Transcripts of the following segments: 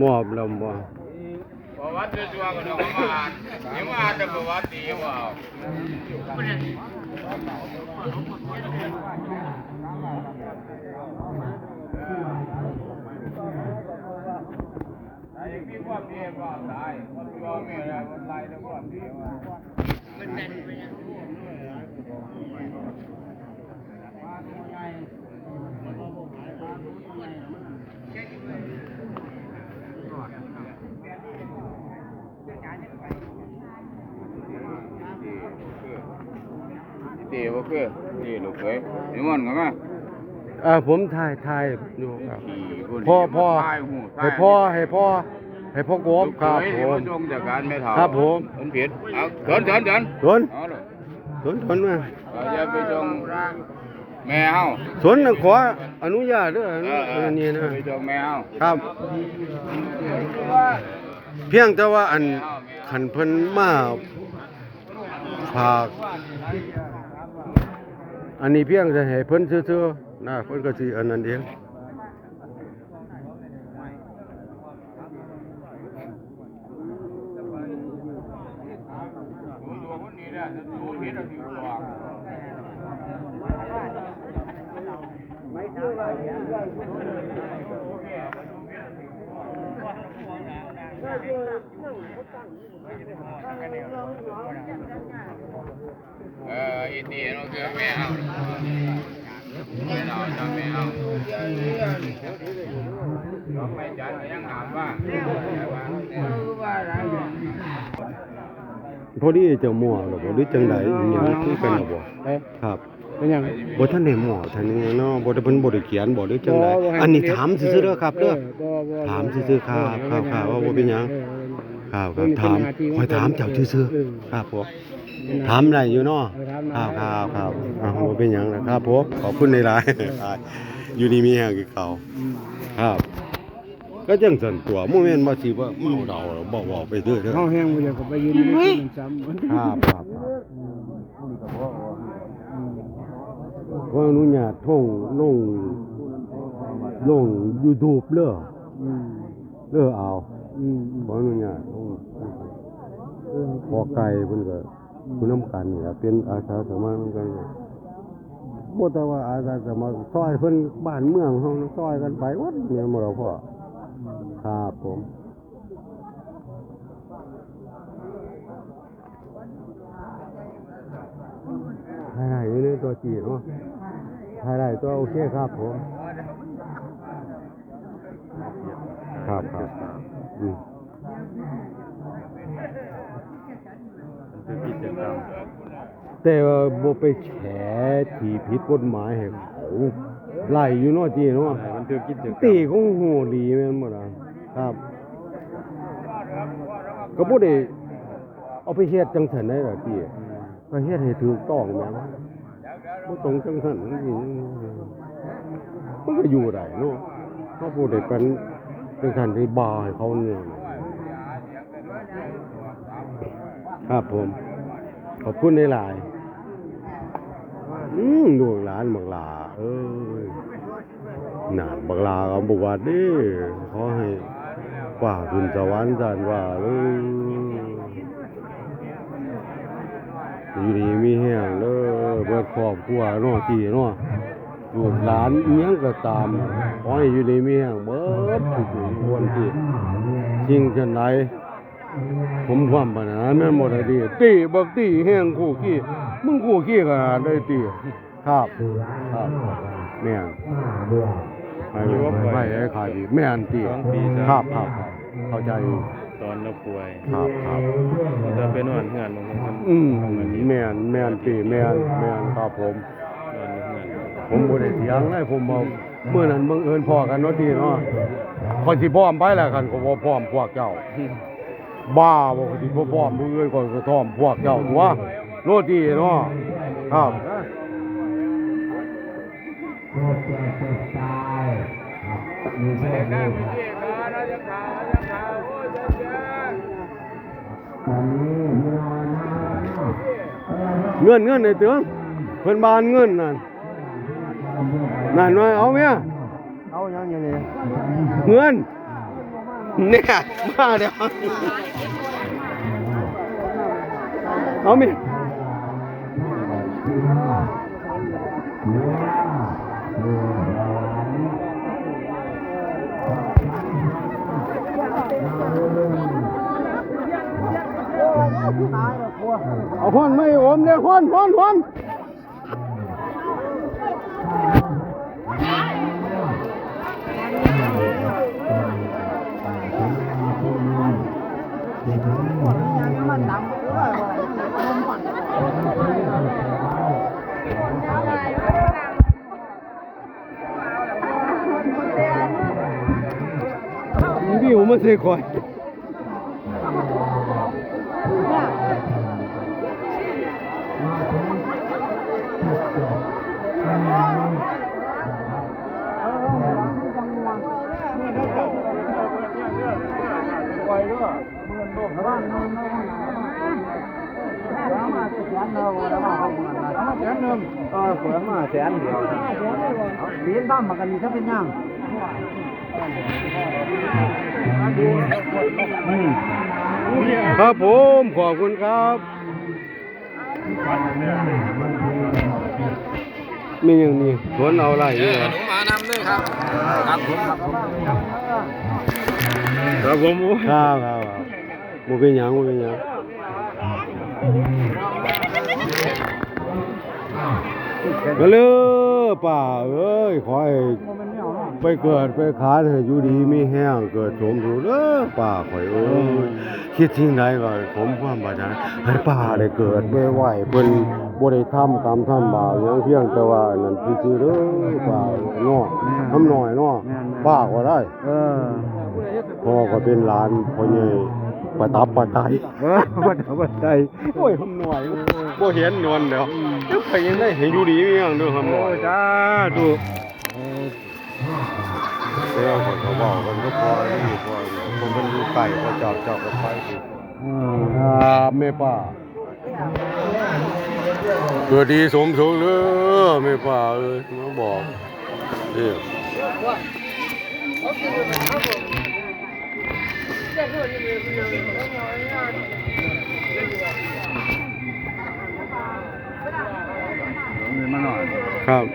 มอบลำบ่ประวัติชัวร์ก็ต้องมาอ่านยังมาอ่านแต่ประวัติดีว่ายังมีความดีความตายความยอมไม่อะไรคนไล่แล้วความดีว่ามันแน่นไปยังตีว่าคือตีลูกเคยนี่มันกันไหมผมถ่ายอยู่ครับพ่อให้พ่อกบครับผมจงจากการไม่ถามครับผมมันผิดเอาจนมาอย่าไปจงแม่เฮาสนขออนุญาตด้วยอันนี้นะไปจงแม่เฮาครับเพียงแต่ว่าอันขันเพิ่นมาฝากอันนี้เพียงจะให้เพิ่นซื่อๆนะเพิ่นก็สิอันนั้นเองอินเดียเราคือแม่เฮาเราจำแม่เฮาเราไม่จัดยังถามว่าพอดีจะหม้อหรือบ่หรือจังได๋อีหยังคือกันบ่ครับเป็นหยังบ่ทันได้หม้อท่านนี้เนาะบ่ได้เพิ่นบ่ได้เขียนบ่หรือจังได๋อันนี้ถามซื่อๆเด้อครับเด้อถามซื่อๆครับว่าบ่เป็นหยังครับถามค่อยถามเจ้าซื่อๆครับผมถามได้อยู่เนาะครับบ่เป็นหยังนะครับผมขอบคุณหลายๆอยู่นี่มีแฮงคือเขาครับก็จังซั่นตัวบ่แม่นว่าสิว่าเมาเดาบ่เว้าไปเด้อเฮาแฮงบ่อยากไปยืนในที่มันซ้ำครับขออนุญาตท่องลง YouTube เด้อเอาขออนุญาตขอไก่เพิ่นก็ผู้นำกันนี่ล่ะเป็นอาสาสมัครเหมือนกันบ่แต่ว่าอาสาสมัครซอยเพิ่นบ้านเมืองเฮาซอยกันไปวัดแม่นบ่ล่ะพ่อครับผมถ่ายอยู่ในตัวจีเนาะถ่ายได้ตัวโอเคครับผมครับแต่ว่าบ่ไปแฉที่ผิดกฎหมายให้เขาไล่อยู่เนาะจีเนาะมันถือกิจกรรมตีคงโหดีแม่นบ่ล่ะครับก็บ่ได้เอาไปเฮ็ดจังซั่นได้ล่ะจีก็เฮ็ดให้ถูกต้องแม่นบ่ตรงจังซั่นมันก็อยู่ได้เนาะเฮาบ่ได้เป็นจังซั่นที่บ่าให้เขาเนี่ยครับผมขอบคุณหลายๆลูกหลานบักหลาเอ้ยน่ะบักหลาก็บอกว่าเด้ขอให้กว่าขึ้นสวรรค์ซั่นว่าอยู่ดีมีแฮงเด้อเบิดครอบครัวเนาะที่เนาะลูกหลานอีหยังก็ตามขอให้อยู่ดีมีแฮงเบิดทุกคนที่จริงจังไดผมความปรารถนาแม่นบ่ได้ดีตีบักตีแฮงคู่ขี้มึงคู่ขี้ก็ได้ตีครับแม่นให้ขายดีแม่นตีครับเข้าใจตอนเราป่วยครับตอนเป็นนอนเฮือนแม่นตีแม่นครับผมบ่ได้เถียงเลยผมบอกเมื่อนั้นบังเอิญพอกันเนาะตีเนาะค่อยสิพร้อมไปแล้วกันก็บ่พร้อมพวกเจ้าบ้าบ่สิบ่พร้อมมื้ออื่นก่อนก็พร้อมพวกเจ้าตัวโลดีเนาะครับเงินไอ้เตืองเพิ่นบ้านเงินนั่นน้อยเอาเมียเอายังไงเงิน เนี่ยมาเดี๋ยวเอามิเอาฮ้อนไม่อมเนี่ยฮ้อนพี่ผมมาเสียก่อนเปิดมาแสนเดียวเลี้ยงบ้านมากันนี่ถ้าเป็นย่างครับผมขอบคุณครับมีอย่างนี้สวนเอาอะไรอยู่เหรอ ผมมานำด้วยครับครับผมครับ ครับผม ครับบ่เป็นหยังก็เลยป่าเอ้ยขอให้ไปเกิดไปขานให้อยู่ดีมีแห้งเกิดสมบูรณ์ป่าข่อยเอ้ยคิดสิ่งใดก็ผมความปรารถนาให้ป่าได้เกิดไวๆเพิ่นบ่ได้ทำกรรมทำบาปหยังเพียงแต่ว่านั่นซื่อๆเด้อป่าเนาะทำน้อยเนาะป่าก็ได้พ่อก็เป็นหลานพ่อใหญ่ประตับประไตประไตโอ้ยทำน้อยบ่เห็นนวลเดี๋ยวไปยังได้ให้อยู่ดีมีหยังเด้อครับน้อยจ้าดูเดี๋ยวเขาบอกกันก็พอนี่พอผมเป็นอยู่ไก่ก็จอบกันไปแม่ป้าเกิดดีสมสูงเลยแม่ป้าเอ้ยมาบอกเด้อมาหน่อย ครับ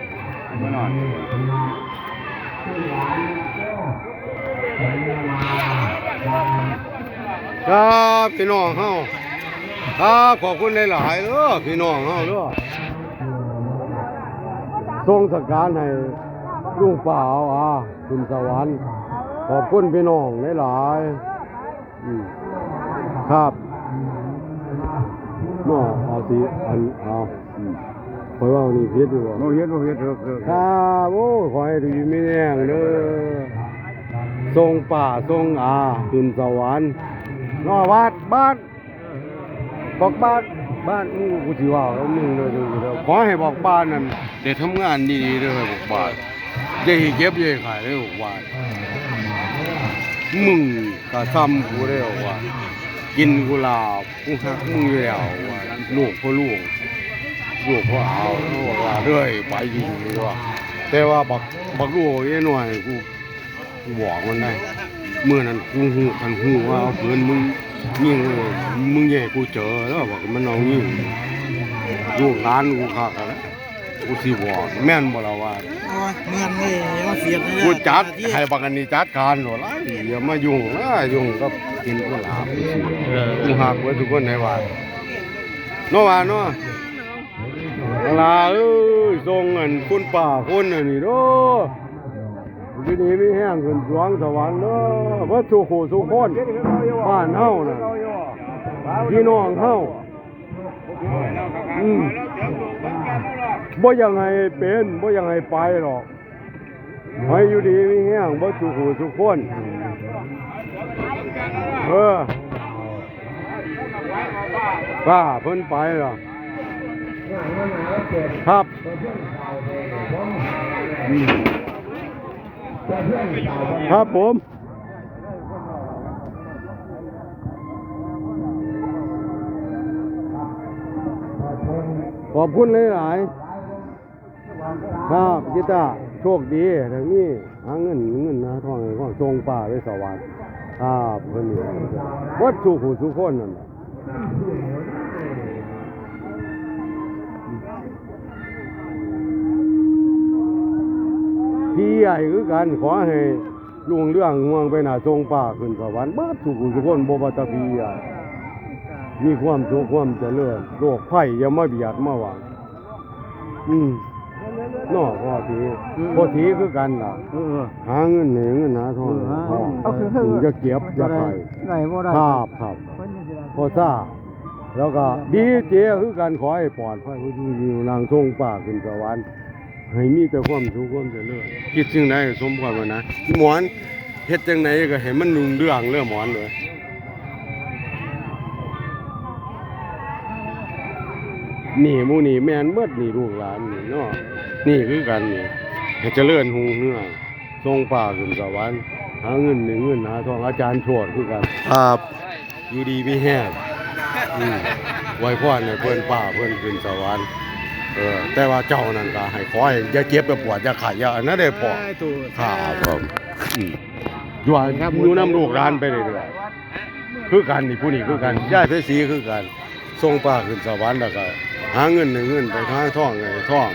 มาหน่อย ครับพี่น้องเฮาครับขอบคุณหลายๆเด้อพี่น้องเฮาเด้อทรงสการให้ลุงป่าเอาขึ้นสวรรค์ขอบคุณพี่น้องหลายๆครับเนาะเอาสิเอาคอยว่านี่ผิดอยู่บ่ โมเฮ็ดครับโอ้ขอให้ดีมีแรงเด้อทรงป่าทรงขึ้นสวรรค์นอวัดบ้านบอกบ้านกูสิว่าแล้วมึงเด้อขอให้บอกบ้านนั่นได้ทำงานดีๆเด้อให้บอกบ้านอย่าให้เก็บอย่าให้ขายเด้อบอกบ้านมึงก็ซ้ำกูได้บอกว่ากินกูลาบกูฮักมึงอยู่แล้วว่าลูกพ่อลูกพ่อเอาว่าเรื่อยไปยิงเลยว่าแต่ว่าบักลูกไอ้หน่อยกูบอกมันได้เมื่อนั้นกูหูว่าเอาปืนมึงยิงเลยมึงแย่กูเจอแล้วบอกมันเอายิงลูกหลานกูคักแล้วกูสิบอกแม่นบ่ล่ะว่า เมืองนี่มาเสียด กูจัดให้บักอันนี้จัดการโหล่ะอย่ามายุ่งกับกินกูหลาบกูหักไว้ทุกคนให้ว่าเนาะว่าเนาะลาเอ้ยส่งเงินคุณป่าคนอันนี้เด้อทีนี้มีแห้งขึ้นสวงสวรรค์เด้อบ่สุขสุคนบ้านเฮาน่ะพี่น้องเฮาบ่ยังไงเป็นบ่ยังไงไปหรอกให้อยู่ดีมีแห้งบ่สุขสุคนป้าเพิ่นไปล่ะครับครับผมขอบคุณหลายๆครับจิตาโชคดีทางนี้หาเงินหาทองให้ของทรงป่าไปสวรรค์ ครับเพิ่นนี่บ่ทุกผู้ทุกคนนั่นน่ะพี่ใหญ่คือกันขอให้ลุงเรื่องง่วงไปหน้าทรงป่าขึ้นสวรรค์เบิดทุกผู้ทุกคนบ่ว่าแต่พี่ใหญ่มีความสุขความเจริญโรคภัยอย่ามาเบียดมาหวังนอกพ่อทีคือกันล่ะหาเงินเหนเงินหาทองจะเก็บจะขาย ได้บ่ได้ ครับพอทราบแล้วก็ดีเจคือกันขอให้ปลอดภัยอยู่นางทรงป่าขึ้นสวรรค์ให้มีแต่ความสุขความเจริญคิดสิ่งใดก็สมความนะหมอนเฮ็ดจังไหนก็ให้มันรุ่งเรืองเรื่องหมอนเลยนี่หมู่นี่แม่นเบิดนี่ลูกหลานนี่เนาะนี่คือกันนี่ให้เจริญหุ่งเรืองทรงป่าขึ้นสวรรค์หาเงินเงินหาทองอาจารย์โชติคือกันครับอยู่ดีมีแห้งไว้พรให้เพิ่นป่าเพิ่นขึ้นสวรรค์แต่ว่าเจ้านั่นก็ให้ขอให้อย่าเจ็บอย่าปวดอย่าไข้อย่าอันนั้นได้พอครับผมอยู่นำลูกหลานไปเรื่อยๆคือกันนี่ผู้นี้คือกันย้ายไปสีคือกันทรงป่าขึ้นสวรรค์แล้วก็หาเงินเงินไปหาทองให้ทอง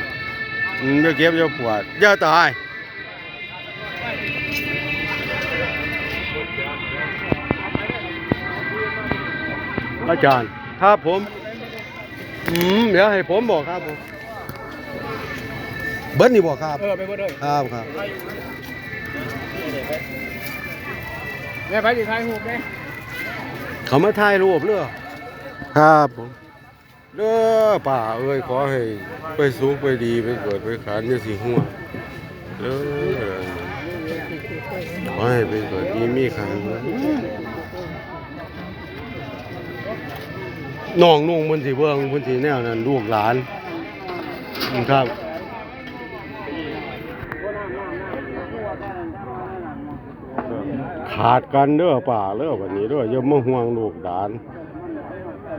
อย่าเจ็บอย่าปวดอย่าตายอาจารย์ครับผมเดี๋ยวให้ผมบอกครับผมเบิ้ลนี่บอกครับไปบ่ได้ ครับแม่ไปสิถ่ายรูปเด้ เขามาถ่ายรูปเด้อครับผมเด้อป่าเอ้ยขอให้ไปสูงไปดีไปเกิดไปขานอย่าสิหัวเด้อขอให้ไปเกิดมีขานน้องนุ่งมันสิเบิ่งมันสิแนวนั้นลูกหลานครับขาดกันเด้อป่าเด้อวันนี้เด้ออย่ามาห่วงลูกหลาน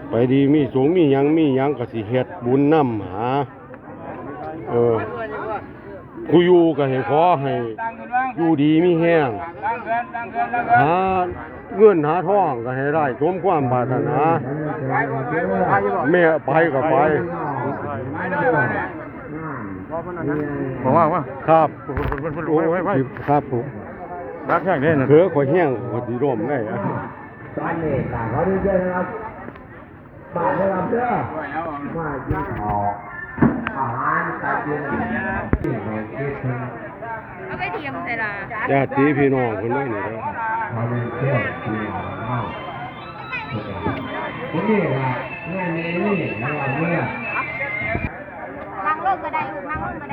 ไปดีมีสูงมีหยังก็สิเฮ็ดบุญนำหากูอยู่ก็ให้ขอให้อยู่ดีมีแห้งหาเงินหาทองก็ให้ได้สมความปรารถนาแม่ไปก็ไปบอกว่าครับ ไว้ ครับผม รักแค่นี้นะ เขือขอยแห้งขอยสิร่มได้อะ ตอนนี้ขอดีใจนะครับฝากนะครับเด้อมากินข้าวอาหารการกินที่เราคิดถึง เอาไปเทียมใส่ละ ญาติพี่น้องเพิ่นเลยนี่เด้อ เราเป็นเพื่อนที่เราที่นี่ล่ะแม่นี่นะครับเมื่อ นั่งลงก็ได้ลูกนั่งลงก็